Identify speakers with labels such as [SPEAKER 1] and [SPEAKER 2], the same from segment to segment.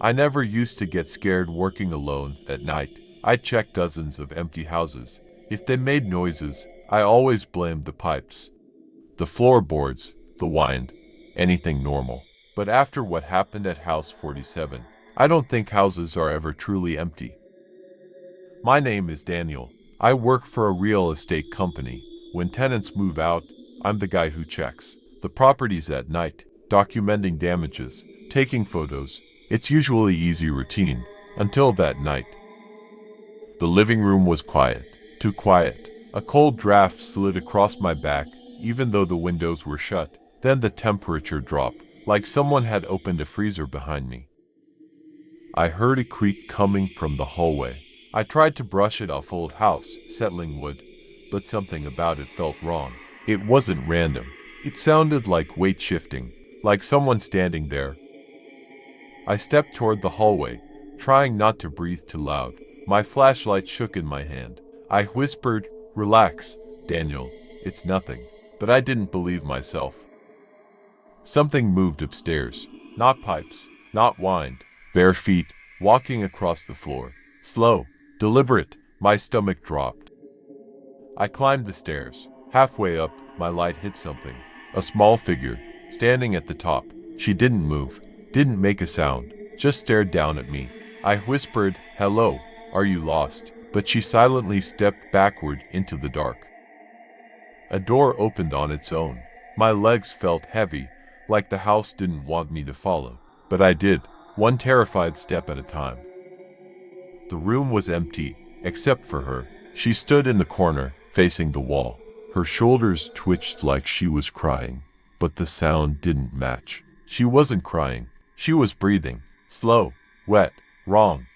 [SPEAKER 1] I never used to get scared working alone at night. I checked dozens of empty houses. If they made noises, I always blamed the pipes, the floorboards, the wind, anything normal. But after what happened at House 47, I don't think houses are ever truly empty. My name is Daniel. I work for a real estate company. When tenants move out, I'm the guy who checks the properties at night, documenting damages, taking photos. It's usually easy routine, until that night. The living room was quiet, too quiet. A cold draft slid across my back, even though the windows were shut. Then the temperature dropped, like someone had opened a freezer behind me. I heard a creak coming from the hallway. I tried to brush it off. Old house, settling wood, but something about it felt wrong. It wasn't random. It sounded like weight shifting, like someone standing there. I stepped toward the hallway, trying not to breathe too loud. My flashlight shook in my hand. I whispered, "Relax, Daniel, it's nothing." But I didn't believe myself. Something moved upstairs. Not pipes, not wind. Bare feet, walking across the floor. Slow, deliberate. My stomach dropped. I climbed the stairs. Halfway up, my light hit something. A small figure, standing at the top. She didn't move, didn't make a sound, just stared down at me. I whispered, "Hello, are you lost?" But she silently stepped backward into the dark. A door opened on its own. My legs felt heavy, like the house didn't want me to follow. But I did, one terrified step at a time. The room was empty, except for her. She stood in the corner, facing the wall. Her shoulders twitched like she was crying, but the sound didn't match. She wasn't crying. She was breathing. Slow, wet, wrong.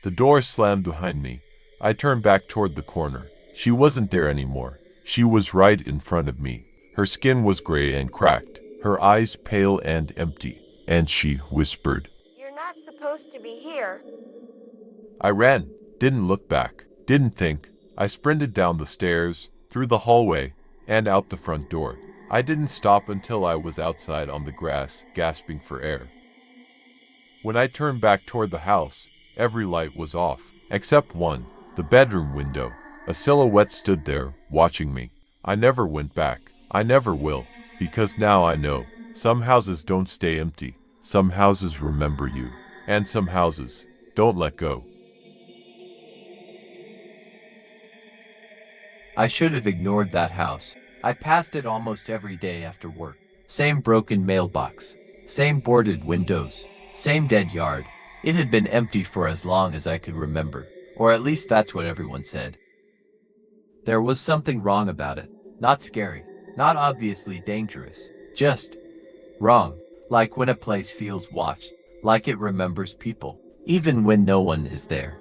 [SPEAKER 1] The door slammed behind me. I turned back toward the corner. She wasn't there anymore. She was right in front of me. Her skin was gray and cracked, her eyes pale and empty, and she whispered,
[SPEAKER 2] "You're not supposed to be here."
[SPEAKER 1] I ran, didn't look back, didn't think. I sprinted down the stairs, through the hallway, and out the front door. I didn't stop until I was outside on the grass, gasping for air. When I turned back toward the house, every light was off, except one, the bedroom window. A silhouette stood there, watching me. I never went back. I never will, because now I know. Some houses don't stay empty. Some houses remember you. And some houses don't let go.
[SPEAKER 3] I should have ignored that house. I passed it almost every day after work. Same broken mailbox. Same boarded windows. Same dead yard. It had been empty for as long as I could remember. Or at least that's what everyone said. There was something wrong about it. Not scary. Not obviously dangerous. Just wrong. Like when a place feels watched. Like it remembers people, even when no one is there.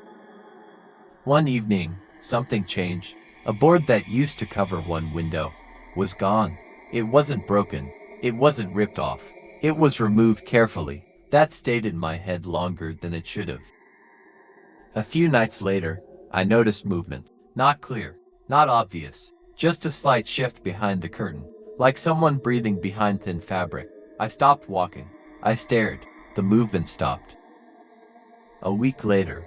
[SPEAKER 3] One evening, something changed. A board that used to cover one window was gone. It wasn't broken. It wasn't ripped off. It was removed carefully. That stayed in my head longer than it should have. A few nights later, I noticed movement. Not clear. Not obvious. Just a slight shift behind the curtain. Like someone breathing behind thin fabric. I stopped walking. I stared. The movement stopped. A week later,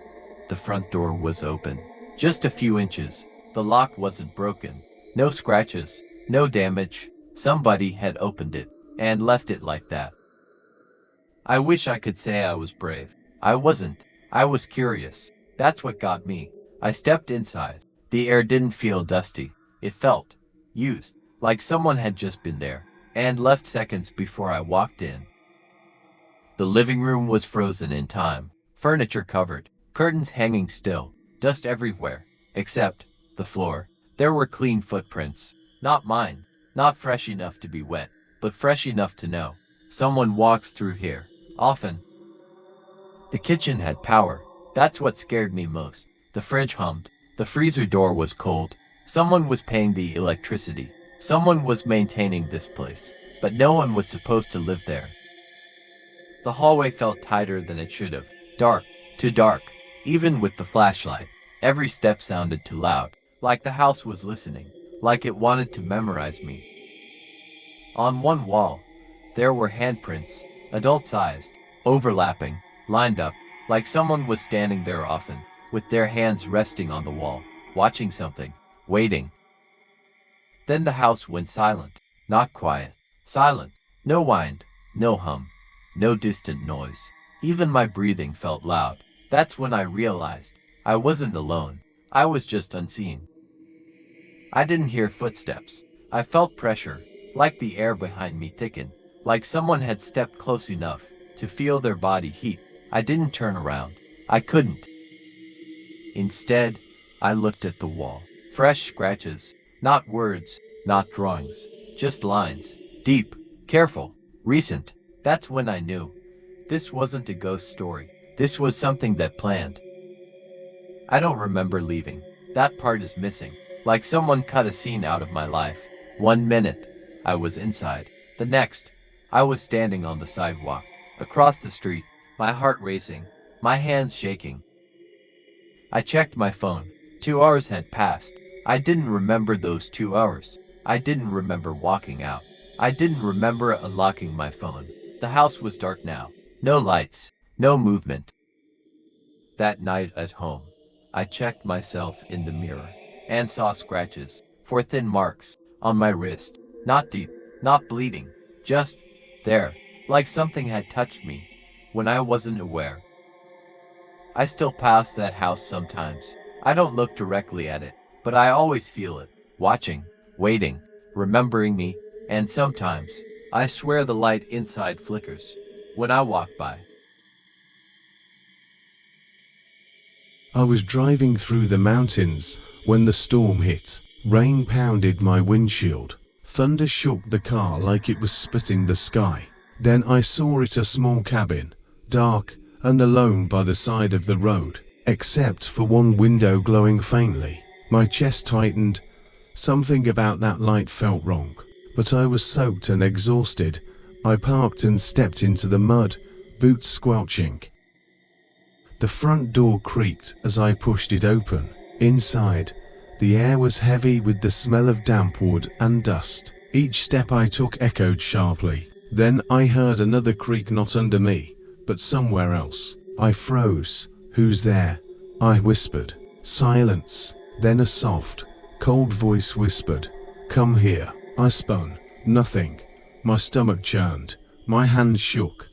[SPEAKER 3] the front door was open. Just a few inches. The lock wasn't broken. No scratches. No damage. Somebody had opened it and left it like that. I wish I could say I was brave. I wasn't. I was curious. That's what got me. I stepped inside. The air didn't feel dusty. It felt used, like someone had just been there and left seconds before I walked in. The living room was frozen in time. Furniture covered. Curtains hanging still. Dust everywhere. Except the floor. There were clean footprints. Not mine. Not fresh enough to be wet, but fresh enough to know. Someone walks through here. Often. The kitchen had power. That's what scared me most. The fridge hummed. The freezer door was cold. Someone was paying the electricity. Someone was maintaining this place. But no one was supposed to live there. The hallway felt tighter than it should have. Dark. Too dark. Even with the flashlight. Every step sounded too loud. Like the house was listening. Like it wanted to memorize me. On one wall, there were handprints. Adult-sized. Overlapping. lined up, like someone was standing there often, with their hands resting on the wall, watching something, waiting. Then the house went silent, not quiet, silent. No wind, no hum, no distant noise. Even my breathing felt loud. That's when I realized I wasn't alone. I was just unseen. I didn't hear footsteps. I felt pressure, like the air behind me thickened, like someone had stepped close enough to feel their body heat. I didn't turn around. I couldn't. Instead, I looked at the wall. Fresh scratches, not words, not drawings, just lines. Deep, careful, recent. That's when I knew. This wasn't a ghost story. This was something that planned. I don't remember leaving. That part is missing. Like someone cut a scene out of my life. 1 minute, I was inside. The next, I was standing on the sidewalk, across the street, my heart racing, my hands shaking. I checked my phone. 2 hours had passed. I didn't remember those 2 hours. I didn't remember walking out. I didn't remember unlocking my phone. The house was dark now. No lights, no movement. That night at home, I checked myself in the mirror and saw scratches, 4 thin marks, on my wrist. Not deep, not bleeding, just there, like something had touched me when I wasn't aware. I still pass that house sometimes. I don't look directly at it, but I always feel it, watching, waiting, remembering me, and sometimes, I swear the light inside flickers when I walk by.
[SPEAKER 4] I was driving through the mountains when the storm hit. Rain pounded my windshield. Thunder shook the car like it was splitting the sky. Then I saw it, a small cabin, dark and alone by the side of the road, except for one window glowing faintly. My chest tightened. Something about that light felt wrong, but I was soaked and exhausted. I parked and stepped into the mud, boots squelching. The front door creaked as I pushed it open. Inside, the air was heavy with the smell of damp wood and dust. Each step I took echoed sharply. Then I heard another creak, not under me, but somewhere else. I froze. "Who's there?" I whispered. Silence. Then a soft, cold voice whispered, "Come here." I spun. Nothing. My stomach churned. My hands shook.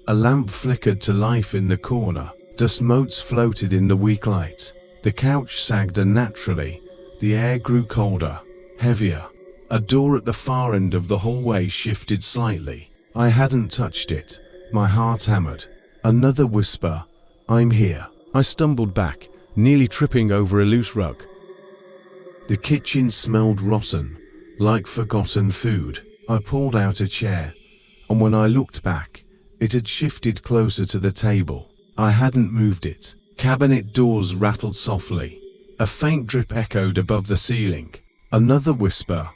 [SPEAKER 4] A lamp flickered to life in the corner. Dust motes floated in the weak light. The couch sagged unnaturally. The air grew colder, heavier. A door at the far end of the hallway shifted slightly. I hadn't touched it. My heart hammered. Another whisper. "I'm here." I stumbled back, nearly tripping over a loose rug. The kitchen smelled rotten, like forgotten food. I pulled out a chair, and when I looked back, it had shifted closer to the table. I hadn't moved it. Cabinet doors rattled softly. A faint drip echoed above the ceiling. Another whisper.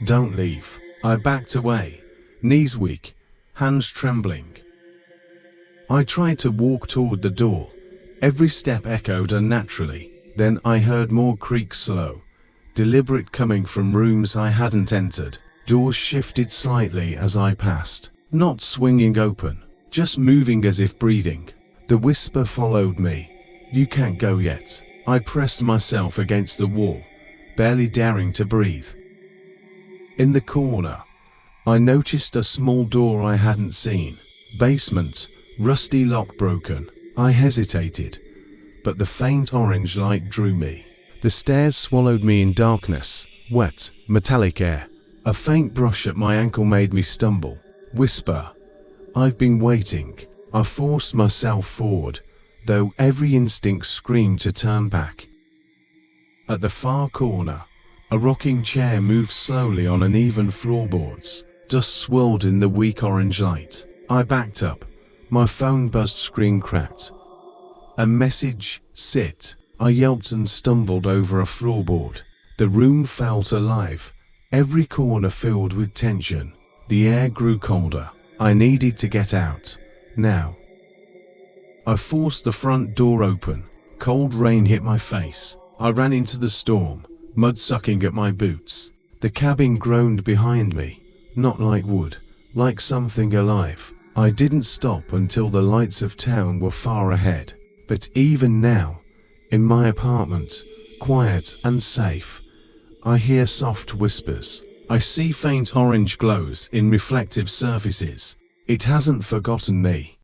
[SPEAKER 4] "Don't leave." I backed away, knees weak, hands trembling. I tried to walk toward the door. Every step echoed unnaturally. Then I heard more creaks, slow, deliberate, coming from rooms I hadn't entered. Doors shifted slightly as I passed, not swinging open, just moving as if breathing. The whisper followed me. "You can't go yet." I pressed myself against the wall, barely daring to breathe. In the corner, I noticed a small door I hadn't seen. Basement, rusty lock broken. I hesitated, but the faint orange light drew me. The stairs swallowed me in darkness, wet, metallic air. A faint brush at my ankle made me stumble. Whisper. "I've been waiting." I forced myself forward, though every instinct screamed to turn back. At the far corner, a rocking chair moved slowly on uneven floorboards. Dust swirled in the weak orange light. I backed up. My phone buzzed, screen cracked. A message. "Sit." I yelped and stumbled over a floorboard. The room felt alive, every corner filled with tension. The air grew colder. I needed to get out. Now. I forced the front door open. Cold rain hit my face. I ran into the storm, mud sucking at my boots. The cabin groaned behind me, not like wood, like something alive. I didn't stop until the lights of town were far ahead. But even now, in my apartment, quiet and safe, I hear soft whispers. I see faint orange glows in reflective surfaces. It hasn't forgotten me.